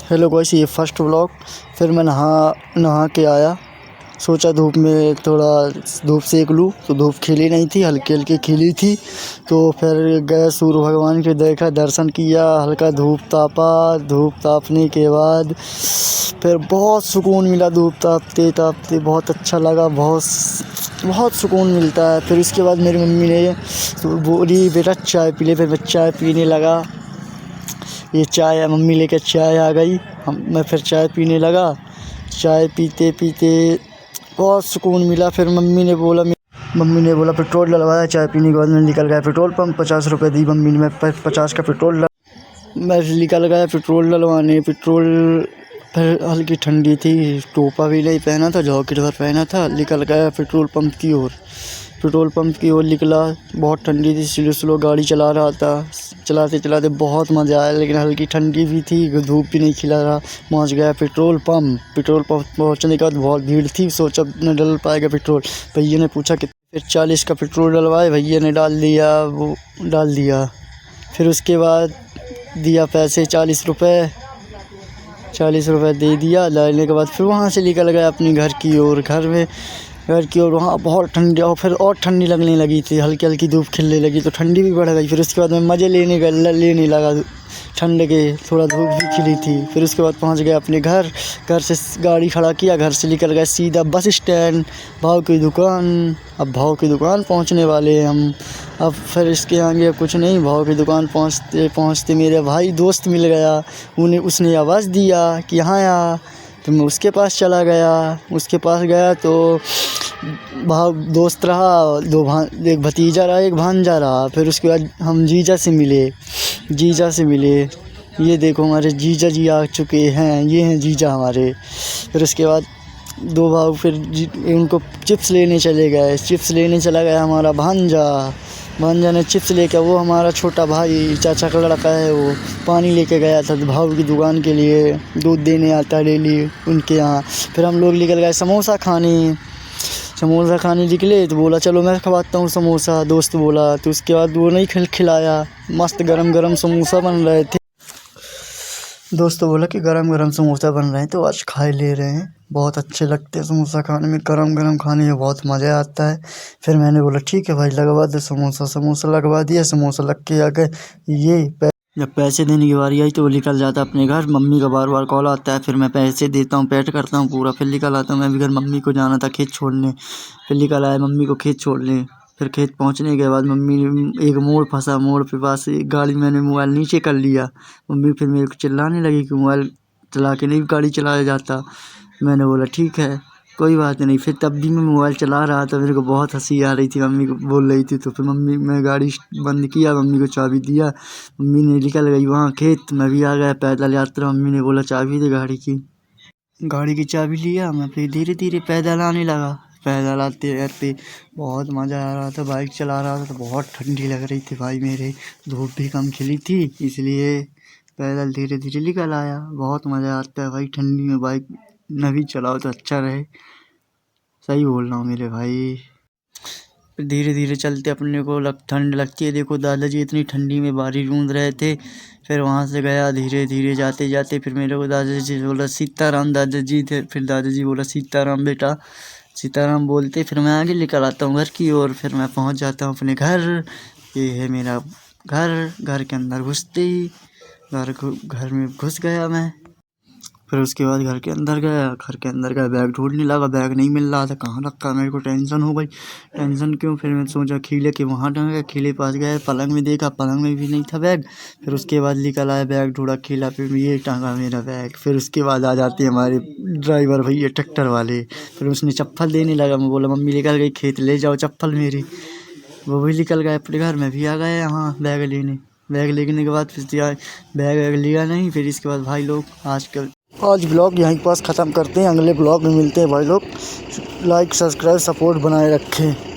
Hello guys, ये first vlog. फिर मैं नहा के आया, सोचा धूप में थोड़ा धूप सेक लूँ, तो धूप खिली नहीं थी, हल्की हल्की खिली थी। तो फिर गए सूर्य भगवान के देखा, दर्शन किया, हल्का धूप तापा। धूप तापने के बाद फिर बहुत सुकून मिला। धूप तापते तापते बहुत अच्छा लगा, बहुत सुकून मिलता है। फिर उसके बाद मेरी मम्मी ने बोली बेटा चाय पी ले। फिर मैं चाय पीने लगा। ये चाय मम्मी लेकर चाय आ गई, मैं फिर चाय पीने लगा। चाय पीते पीते बहुत सुकून मिला। फिर मम्मी ने बोला पेट्रोल डलवाया। चाय पीने के बाद मैं निकल गया पेट्रोल पंप। 50 रुपये दी मम्मी ने, मैं 50 का पेट्रोल मैं निकल गया पेट्रोल डलवाने। फिर हल्की ठंडी थी, टोपा भी नहीं पहना था, जॉकेट भर पहना था। निकल गया पेट्रोल पंप की ओर निकला। बहुत ठंडी थी, स्लो गाड़ी चला रहा था। चलाते चलाते बहुत मज़ा आया, लेकिन हल्की ठंडी भी थी, धूप भी नहीं खिला रहा। पहुंच गया पेट्रोल पंप पहुंचने के बाद बहुत भीड़ थी, सोचा न डल पाएगा पेट्रोल। भैया ने पूछा कि फिर 40 का पेट्रोल डलवाए, भैया ने डाल दिया। फिर उसके बाद दिया पैसे 40 रुपये दे दिया। डालने के बाद फिर वहाँ से निकल गया अपनी घर की ओर। वहाँ बहुत ठंडी, और फिर और ठंडी लगने लगी थी, हल्की हल्की धूप खिलने लगी तो ठंडी भी बढ़ गई। फिर उसके बाद मैं मज़े लेने लगा ठंड के, थोड़ा धूप भी खिली थी। फिर उसके बाद पहुंच गया अपने घर से गाड़ी खड़ा किया, घर से निकल गए सीधा बस स्टैंड, भाव की दुकान। अब भाव की दुकान पहुंचने वाले हैं हम। अब फिर इसके आगे कुछ नहीं। भाव की दुकान पहुंचते पहुंचते मेरे भाई दोस्त मिल गया। उसने आवाज़ दिया कि यहाँ आ। तो मैं उसके पास चला गया। उसके पास गया तो भाव दोस्त रहा, एक भतीजा रहा, एक भांजा रहा। फिर उसके बाद हम जीजा से मिले। ये देखो हमारे जीजा जी आ चुके हैं, ये हैं जीजा हमारे। फिर उसके बाद दो भाव फिर उनको चिप्स लेने चले गए। चिप्स लेने चला गया हमारा भांजा ने चिप्स लेकर, वो हमारा छोटा भाई चाचा का लड़का है, वो पानी लेके गया था भाव की दुकान के लिए, दूध देने आता है डेली उनके यहाँ। फिर हम लोग निकल गए समोसा खाने निकले। तो बोला चलो मैं खवाता हूँ समोसा, दोस्त बोला। तो उसके बाद वो नहीं खिलाया। मस्त गरम गरम समोसा बन रहे थे। दोस्त बोला कि गरम गरम समोसा बन रहे हैं, तो आज खा ले रहे हैं। बहुत अच्छे लगते हैं समोसा खाने में, गरम गरम खाने में बहुत मज़ा आता है। फिर मैंने बोला ठीक है भाई लगवा दे समोसा लगवा दिया। समोसा लग के आ गए। जब पैसे देने की बारी आई तो वो निकल जाता अपने घर। मम्मी का बार बार कॉल आता है, फिर मैं पैसे देता हूँ, पेड करता हूँ पूरा, फिर निकल आता हूँ मैं भी घर। मम्मी को जाना था खेत छोड़ने, फिर निकल आया मम्मी को खेत छोड़ने। फिर खेत पहुँचने के बाद मम्मी ने एक मोड़ फंसा, मोड़ पे पास एक गाड़ी, मैंने मोबाइल नीचे कर लिया। मम्मी फिर मेरे को चिल्लाने लगी कि मोबाइल चला के नहीं गाड़ी चलाया जाता। मैंने बोला ठीक है कोई बात नहीं। फिर तब भी मैं मोबाइल चला रहा था, मेरे को बहुत हंसी आ रही थी, मम्मी को बोल रही थी। तो फिर मैं गाड़ी बंद किया, मम्मी को चाबी दिया, मम्मी ने निकल गई वहाँ खेत। मैं भी आ गया पैदल यात्रा। मम्मी ने बोला चाबी दे गाड़ी की चाबी लिया। मैं फिर धीरे धीरे पैदल आने लगा। पैदल आते बहुत मज़ा आ रहा था। बाइक चला रहा था तो बहुत ठंडी लग रही थी भाई मेरे, धूप भी कम खिली थी, इसलिए पैदल धीरे धीरे निकल आया। बहुत मज़ा आता है भाई ठंडी में, बाइक न भी चलाओ तो अच्छा रहे। सही बोल रहा हूँ मेरे भाई। धीरे धीरे चलते अपने को ठंड लगती है। देखो दादाजी इतनी ठंडी में बारिश गूंद रहे थे। फिर वहाँ से गया धीरे धीरे जाते जाते। फिर मेरे को दादाजी बोला सीताराम, दादाजी थे। फिर दादाजी बोला सीताराम बेटा, सीताराम बोलते फिर मैं आगे निकल आता हूँ घर की ओर। फिर मैं पहुँच जाता हूँ अपने घर। ये है मेरा घर के अंदर घुसते ही घर में घुस गया मैं। फिर उसके बाद घर के अंदर गया, बैग ढूंढने लगा, बैग नहीं मिल रहा था, कहाँ रखा। मेरे को टेंशन हो गई। टेंशन क्यों, फिर मैं सोचा खीले के वहाँ टंगा, खीले पास गया, पलंग में देखा, पलंग में भी नहीं था बैग। फिर उसके बाद निकल आया, बैग ढूंढा, खीला पे ये टांगा मेरा बैग। फिर उसके बाद आ जाते हमारे ड्राइवर भैया ट्रैक्टर वाले। फिर उसने चप्पल देने लगा। मैं बोला मम्मी निकल गई खेत, ले जाओ चप्पल मेरी। वो भी निकल गए अपने घर, मैं भी आ गया यहाँ बैग लेने के बाद फिर बैग लिया नहीं। फिर इसके बाद भाई लोग आज ब्लॉग यहीं पास ख़त्म करते हैं। अगले ब्लॉग में मिलते हैं भाई लोग। लाइक सब्सक्राइब सपोर्ट बनाए रखें।